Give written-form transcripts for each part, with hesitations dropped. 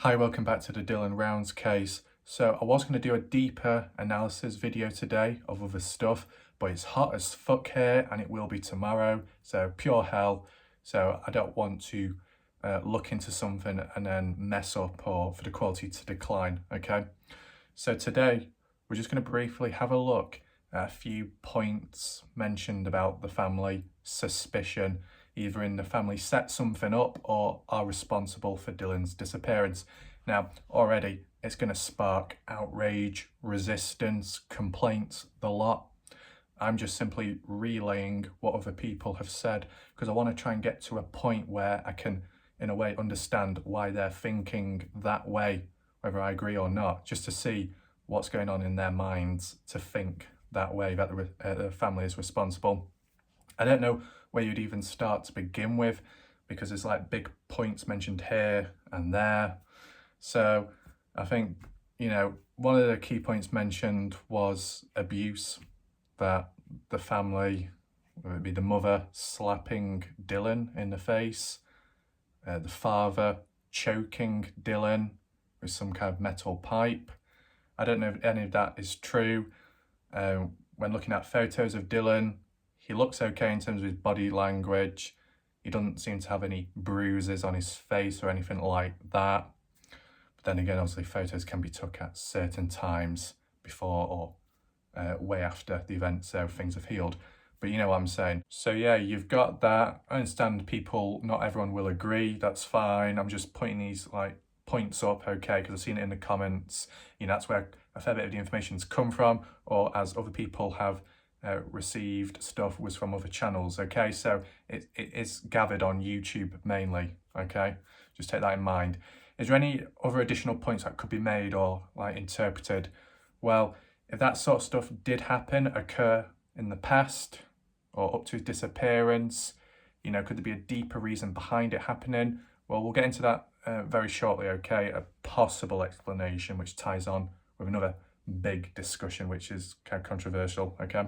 Hi, welcome back to the Dylan Rounds case. So I was going to do a deeper analysis video today of other stuff, but it's hot as fuck here and it will be tomorrow, so pure hell. So I don't want to look into something and then mess up or for the quality to decline, okay? So today we're just going to briefly have a look at a few points mentioned about the family suspicion, either in the family set something up or are responsible for Dylan's disappearance. Now, already it's going to spark outrage, resistance, complaints, the lot. I'm just simply relaying what other people have said because I want to try and get to a point where I can, in a way, understand why they're thinking that way, whether I agree or not, just to see what's going on in their minds to think that way, that the family is responsible. I don't know where you'd even start to begin with because there's like big points mentioned here and there. So I think, one of the key points mentioned was abuse, that the family, whether it be the mother slapping Dylan in the face, the father choking Dylan with some kind of metal pipe. I don't know if any of that is true. When looking at photos of Dylan, he looks okay in terms of his body language. He doesn't seem to have any bruises on his face or anything like that. But then again, obviously photos can be took at certain times before or way after the event, so things have healed. But you know what I'm saying. So yeah, you've got that. I understand people, not everyone will agree, that's fine. I'm just putting these points up, okay, because I've seen it in the comments. That's where a fair bit of the information's come from, or as other people have received stuff was from other channels, okay? So it's gathered on YouTube mainly, okay? Just take that in mind. Is there any other additional points that could be made or interpreted? Well, if that sort of stuff did occur in the past or up to his disappearance, could there be a deeper reason behind it happening? Well, we'll get into that very shortly, okay? A possible explanation which ties on with another big discussion which is kind of controversial, okay?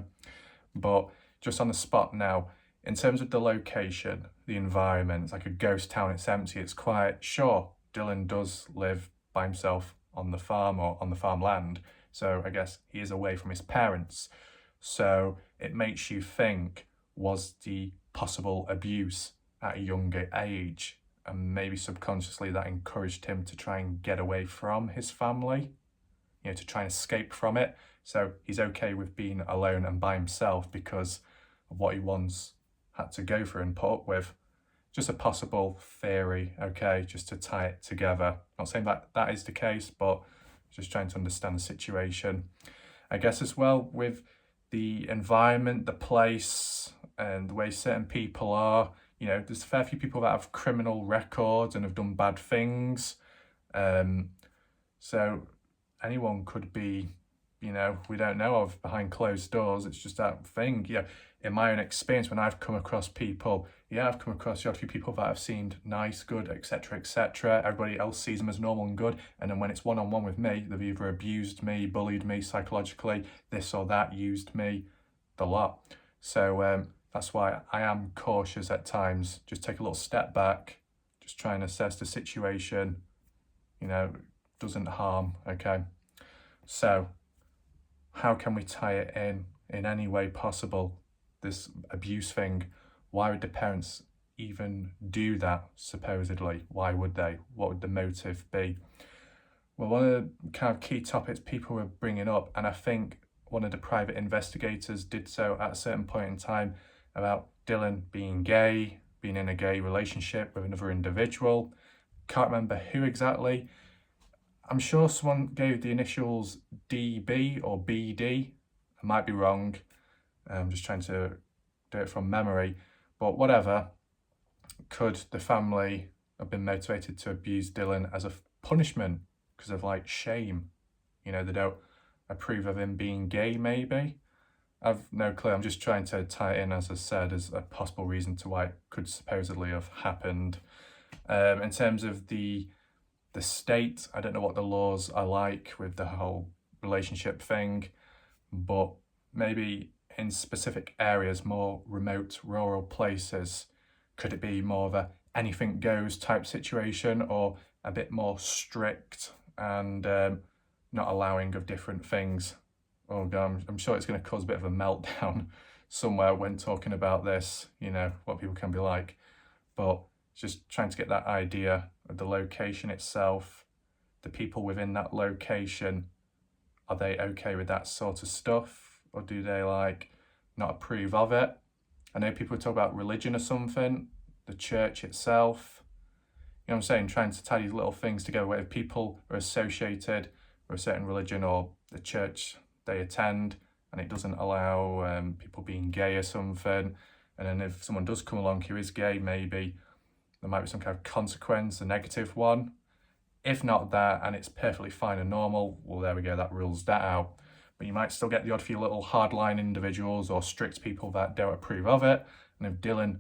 But just on the spot now, in terms of the location, the environment, it's like a ghost town, it's empty, it's quiet. Sure, Dylan does live by himself on the farm or on the farmland, so I guess he is away from his parents. So it makes you think, was the possible abuse at a younger age, and maybe subconsciously that encouraged him to try and get away from his family, to try and escape from it. So he's okay with being alone and by himself because of what he once had to go through and put up with. Just a possible theory, okay, just to tie it together. Not saying that that is the case, but just trying to understand the situation. I guess as well with the environment, the place, and the way certain people are, there's a fair few people that have criminal records and have done bad things. So anyone could be, we don't know of behind closed doors. It's just that thing. In my own experience, when I've come across people, I've come across a few people that have seemed nice, good, etc., etc. Everybody else sees them as normal and good. And then when it's one-on-one with me, they've either abused me, bullied me psychologically, this or that, used me, the lot. So that's why I am cautious at times. Just take a little step back, just try and assess the situation, doesn't harm, okay? So how can we tie it in any way possible, this abuse thing? Why would the parents even do that, supposedly? Why would they? What would the motive be? Well, one of the kind of key topics people were bringing up, and I think one of the private investigators did so at a certain point in time, about Dylan being gay, being in a gay relationship with another individual. Can't remember who exactly. I'm sure someone gave the initials DB or BD. I might be wrong. I'm just trying to do it from memory. But whatever, could the family have been motivated to abuse Dylan as a punishment because of shame? They don't approve of him being gay, maybe? I've no clue. I'm just trying to tie it in, as I said, as a possible reason to why it could supposedly have happened. In terms of the state, I don't know what the laws are like with the whole relationship thing, but maybe in specific areas, more remote rural places, could it be more of a anything goes type situation, or a bit more strict and not allowing of different things. Oh God, I'm sure it's going to cause a bit of a meltdown somewhere when talking about this, you know, what people can be like. But just trying to get that idea of the location itself, the people within that location, are they okay with that sort of stuff? Or do they like not approve of it? I know people talk about religion or something, the church itself. You know what I'm saying? Trying to tie these little things together where if people are associated with a certain religion or the church they attend and it doesn't allow people being gay or something, and then if someone does come along who is gay, maybe there might be some kind of consequence, a negative one. If not that, and it's perfectly fine and normal, well, there we go, that rules that out. But you might still get the odd few little hardline individuals or strict people that don't approve of it. And if Dylan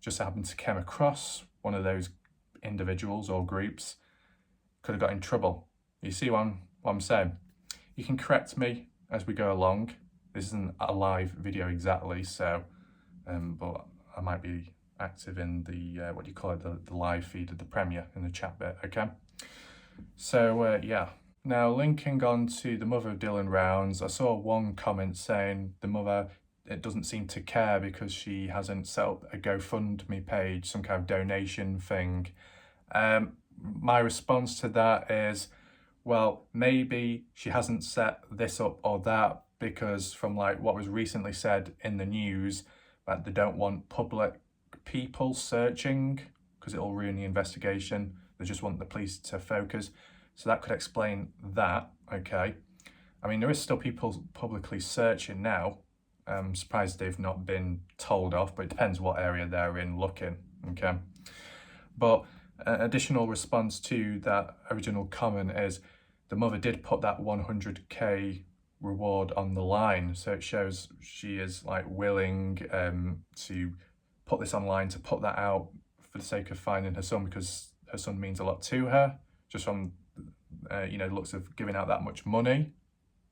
just happened to come across one of those individuals or groups, could have got in trouble. You see what I'm saying? You can correct me as we go along. This isn't a live video exactly, so, but I might be active in the, what do you call it, the live feed of the Premiere in the chat bit, okay? So, yeah. Now, linking on to the mother of Dylan Rounds, I saw one comment saying the mother, it doesn't seem to care because she hasn't set up a GoFundMe page, some kind of donation thing. My response to that is, well, maybe she hasn't set this up or that because from like what was recently said in the news that they don't want public people searching because it'll ruin the investigation. They just want the police to focus. So that could explain that, okay? I mean, there is still people publicly searching now. I'm surprised they've not been told off, but it depends what area they're in looking, okay? But an additional response to that original comment is the mother did put that 100k reward on the line. So it shows she is like willing to put this online, to put that out for the sake of finding her son, because her son means a lot to her, just from you know, the looks of giving out that much money.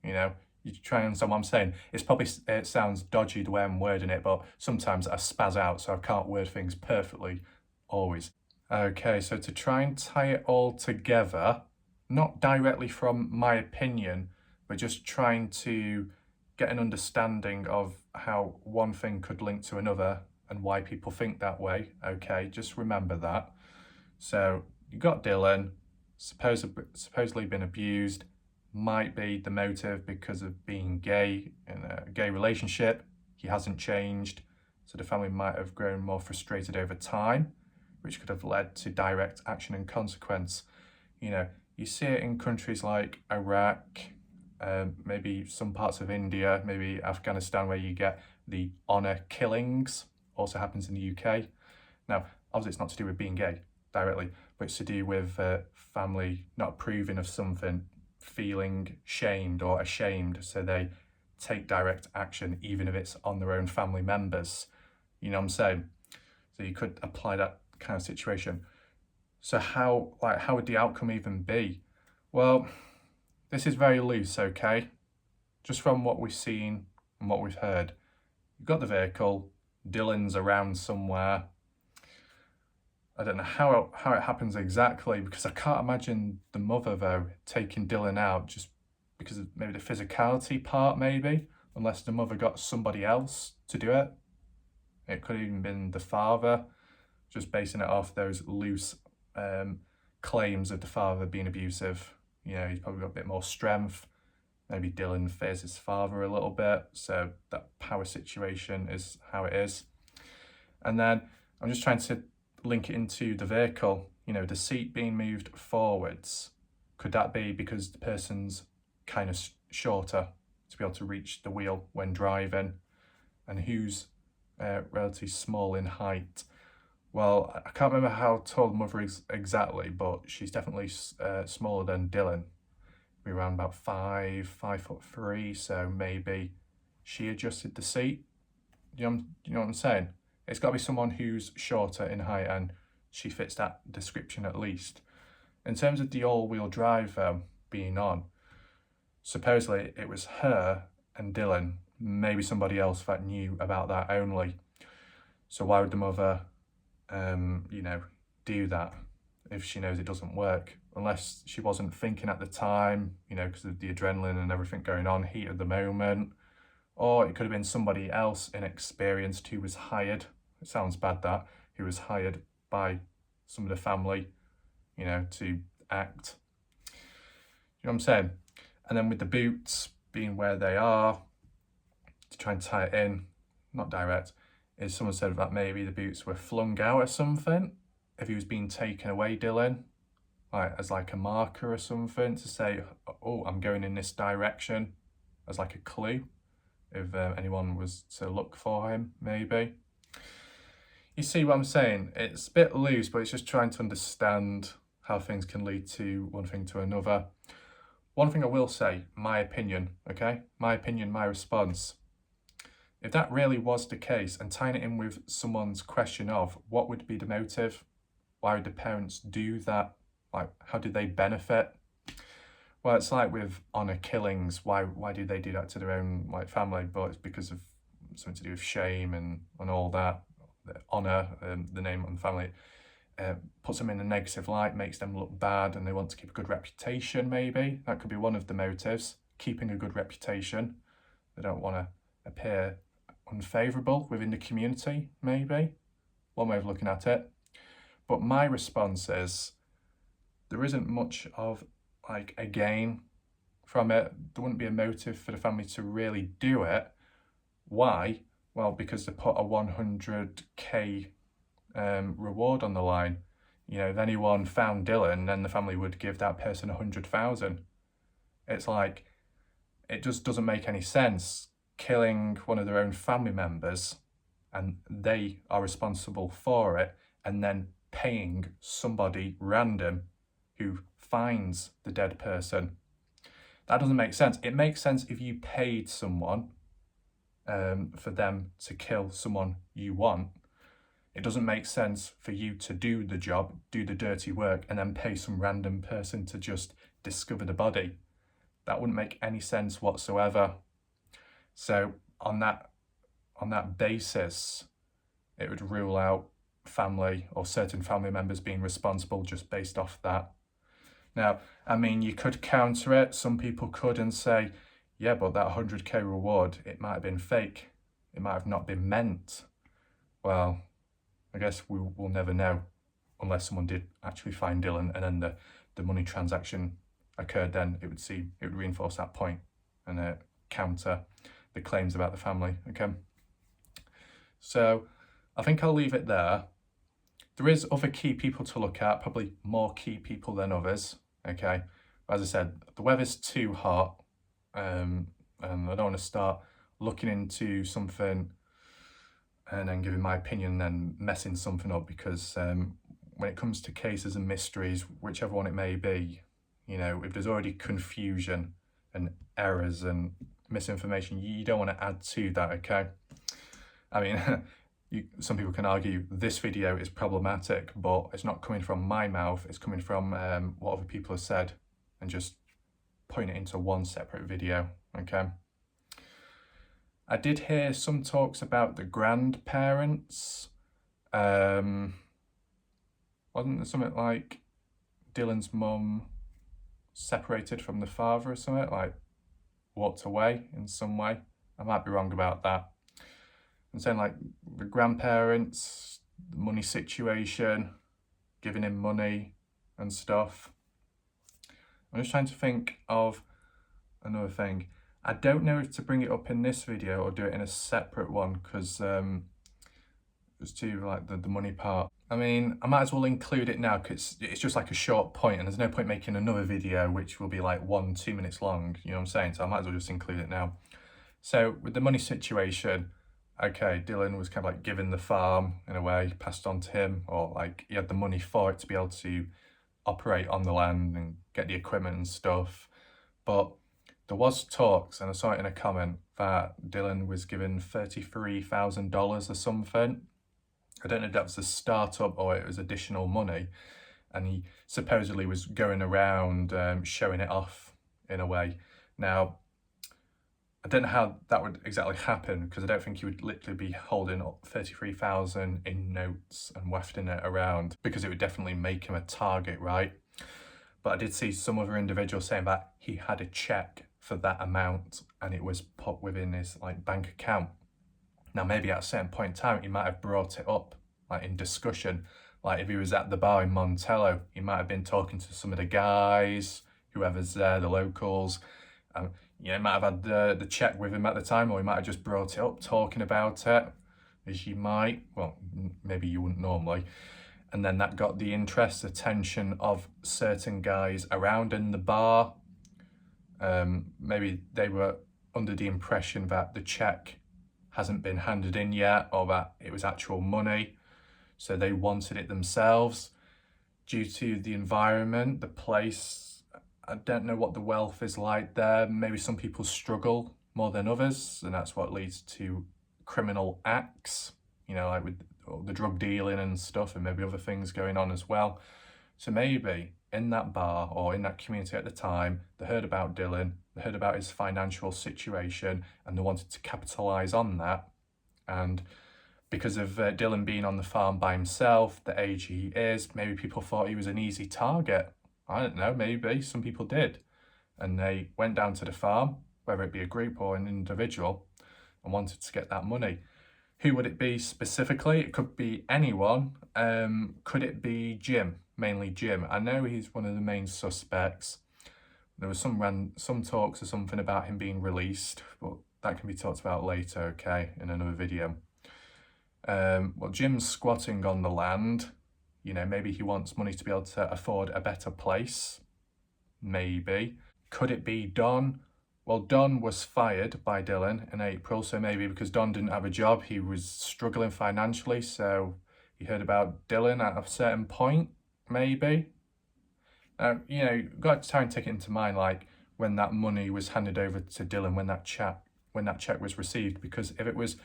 You know, you try and understand what I'm saying. It sounds dodgy the way I'm wording it, but sometimes I spaz out, so I can't word things perfectly always. Okay, so to try and tie it all together, not directly from my opinion, but just trying to get an understanding of how one thing could link to another and why people think that way. Okay, just remember that. So you got Dylan, supposedly been abused, might be the motive because of being gay in a gay relationship. He hasn't changed, so the family might have grown more frustrated over time, which could have led to direct action and consequence. You know, you see it in countries like Iraq, maybe some parts of India, maybe Afghanistan, where you get the honour killings. Also happens in the UK. Now, obviously it's not to do with being gay directly, but it's to do with family not approving of something, feeling shamed or ashamed, so they take direct action even if it's on their own family members. You know what I'm saying? So you could apply that kind of situation. So how would the outcome even be? Well, this is very loose, okay? Just from what we've seen and what we've heard. You've got the vehicle, Dylan's around somewhere. I don't know how it happens exactly, because I can't imagine the mother, though, taking Dylan out just because of maybe the physicality part, maybe, unless the mother got somebody else to do it. It could have even been the father, just basing it off those loose claims of the father being abusive. You know, he's probably got a bit more strength. Maybe Dylan fears his father a little bit, so that power situation is how it is. And then I'm just trying to link it into the vehicle, you know, the seat being moved forwards. Could that be because the person's kind of shorter to be able to reach the wheel when driving, and who's relatively small in height? Well, I can't remember how tall the mother is exactly, but she's definitely smaller than Dylan. Be around about 5'3", so maybe she adjusted the seat. You know what I'm saying? It's got to be someone who's shorter in height, and she fits that description at least. In terms of the all-wheel drive being on, supposedly it was her and Dylan, maybe somebody else that knew about that only. So why would the mother, you know, do that? if she knows it doesn't work, unless she wasn't thinking at the time, you know, because of the adrenaline and everything going on, heat of the moment. Or it could have been somebody else inexperienced who was hired. It sounds bad, that. Who was hired by some of the family, you know, to act. You know what I'm saying? And then with the boots being where they are, to try and tie it in, not direct, is someone said that maybe the boots were flung out or something. If he was being taken away, Dylan, like as like a marker or something to say, oh, I'm going in this direction, as like a clue, if anyone was to look for him, maybe. You see what I'm saying? It's a bit loose, but it's just trying to understand how things can lead to one thing to another. One thing I will say, my opinion, okay? My opinion, my response. If that really was the case, and tying it in with someone's question of what would be the motive, why would the parents do that? Like, how did they benefit? Well, it's like with honour killings. Why do they do that to their own like family? But it's because of something to do with shame and all that. The honour, the name on the family, puts them in a negative light, makes them look bad, and they want to keep a good reputation, maybe. That could be one of the motives, keeping a good reputation. They don't want to appear unfavourable within the community, maybe. One way of looking at it. But my response is, there isn't much of like a gain from it. There wouldn't be a motive for the family to really do it. Why? Well, because they put a 100k reward on the line. You know, if anyone found Dylan, then the family would give that person 100,000. It's like, it just doesn't make any sense killing one of their own family members and they are responsible for it, and then paying somebody random who finds the dead person. That doesn't make sense. It makes sense if you paid someone for them to kill someone you want. It doesn't make sense for you to do the job, do the dirty work, and then pay some random person to just discover the body. That wouldn't make any sense whatsoever. So on that basis, it would rule out family or certain family members being responsible just based off that. Now, I mean, you could counter it. Some people could and say, yeah, but that 100k reward, it might have been fake. It might have not been meant. Well, I guess we'll never know unless someone did actually find Dylan and then the money transaction occurred. Then it would reinforce that point and counter the claims about the family. Okay. So I think I'll leave it there. There is other key people to look at, probably more key people than others. Okay. But as I said, the weather's too hot. And I don't want to start looking into something and then giving my opinion and then messing something up, because when it comes to cases and mysteries, whichever one it may be, you know, if there's already confusion and errors and misinformation, you don't want to add to that, okay? I mean, some people can argue this video is problematic, but it's not coming from my mouth, it's coming from what other people have said, and just putting it into one separate video, okay? I did hear some talks about the grandparents. Wasn't there something like Dylan's mum separated from the father or something, like walked away in some way? I might be wrong about that. I'm saying like the grandparents, the money situation, giving him money and stuff. I'm just trying to think of another thing. I don't know if to bring it up in this video or do it in a separate one, because it's too like the money part. I mean, I might as well include it now because it's just like a short point and there's no point making another video which will be like 1-2 minutes long, you know what I'm saying? So I might as well just include it now. So with the money situation, okay, Dylan was kind of like given the farm in a way, passed on to him, or like he had the money for it to be able to operate on the land and get the equipment and stuff. But there was talks, and I saw it in a comment, that Dylan was given $33,000 or something. I don't know if that was a startup or it was additional money. And he supposedly was going around showing it off in a way. Now, I don't know how that would exactly happen, because I don't think he would literally be holding up 33,000 in notes and wafting it around, because it would definitely make him a target, right? But I did see some other individual saying that he had a check for that amount and it was put within his like bank account. Now maybe at a certain point in time he might have brought it up like in discussion. Like if he was at the bar in Montello, he might have been talking to some of the guys, whoever's there, the locals. You know, he might have had the check with him at the time, or he might have just brought it up talking about it, as you might. Well, maybe you wouldn't normally. And then that got the interest, attention of certain guys around in the bar. Maybe they were under the impression that the check hasn't been handed in yet, or that it was actual money, so they wanted it themselves. Due to the environment, the place, I don't know what the wealth is like there. Maybe some people struggle more than others, and that's what leads to criminal acts, you know, like with the drug dealing and stuff, and maybe other things going on as well. So maybe in that bar or in that community at the time, they heard about Dylan, they heard about his financial situation, and they wanted to capitalise on that. And because of Dylan being on the farm by himself, the age he is, maybe people thought he was an easy target. I don't know, maybe some people did. And they went down to the farm, whether it be a group or an individual, and wanted to get that money. Who would it be specifically? It could be anyone. Could it be Jim? Mainly Jim. I know he's one of the main suspects. There was some talks or something about him being released, but that can be talked about later, okay, in another video. Well, Jim's squatting on the land. You know, maybe he wants money to be able to afford a better place. Maybe. Could it be Don? Well, Don was fired by Dylan in April, so maybe because Don didn't have a job, he was struggling financially, so he heard about Dylan at a certain point, maybe. You know, you've got to try and take it into mind, like, when that money was handed over to Dylan, when that check was received, because if it was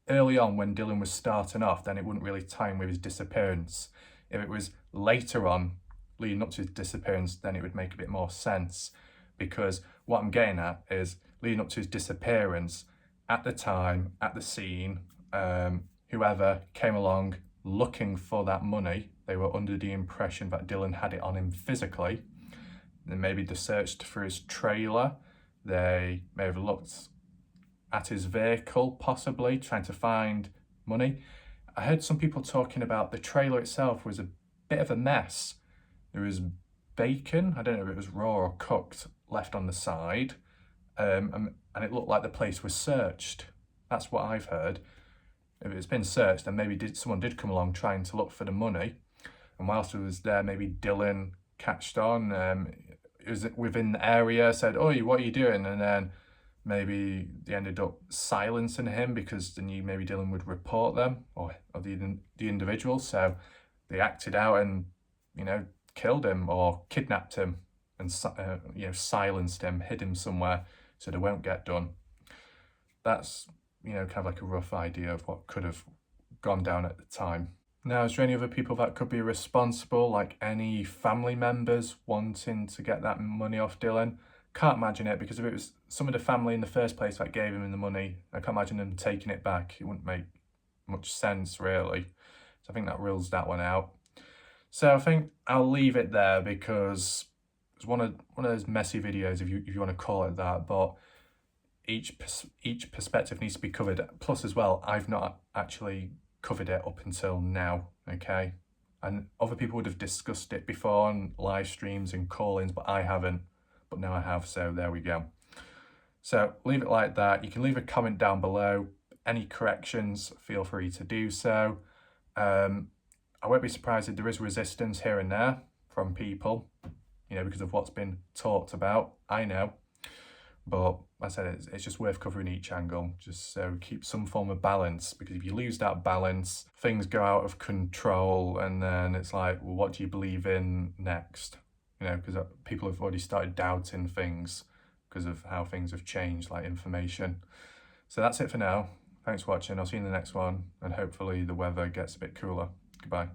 early on when Dylan was starting off, then it wouldn't really tie in with his disappearance. If it was later on, leading up to his disappearance, then it would make a bit more sense. Because what I'm getting at is, leading up to his disappearance, at the time, at the scene, whoever came along looking for that money, they were under the impression that Dylan had it on him physically. Then maybe they searched for his trailer. They may have looked at his vehicle, possibly, trying to find money. I heard some people talking about the trailer itself was a bit of a mess. There was bacon, I don't know if it was raw or cooked, left on the side, and it looked like the place was searched. That's what I've heard. If it's been searched, then maybe someone did come along trying to look for the money, and whilst it was there, maybe Dylan catched on, it was within the area, said, "Oi, what are you doing?" And then maybe they ended up silencing him, because they knew maybe Dylan would report them, or the individual, so they acted out and, you know, killed him or kidnapped him and, you know, silenced him, hid him somewhere so they won't get done. That's, you know, kind of like a rough idea of what could have gone down at the time. Now, is there any other people that could be responsible, like any family members wanting to get that money off Dylan? Can't imagine it, because if it was some of the family in the first place that gave him the money, I can't imagine them taking it back. It wouldn't make much sense, really. So I think that rules that one out. So I think I'll leave it there, because it's one of those messy videos, if you want to call it that. But each perspective needs to be covered. Plus, as well, I've not actually covered it up until now. Okay, and other people would have discussed it before on live streams and call-ins, but I haven't. But now I have, so there we go. So leave it like that. You can leave a comment down below. Any corrections, feel free to do so. I won't be surprised if there is resistance here and there from people, you know, because of what's been talked about. I know. But like I said, it's just worth covering each angle, just so keep some form of balance, because if you lose that balance, things go out of control, and then it's like, well, what do you believe in next? You know, because people have already started doubting things because of how things have changed, like information. So that's it for now. Thanks for watching. I'll see you in the next one, and hopefully the weather gets a bit cooler. Goodbye.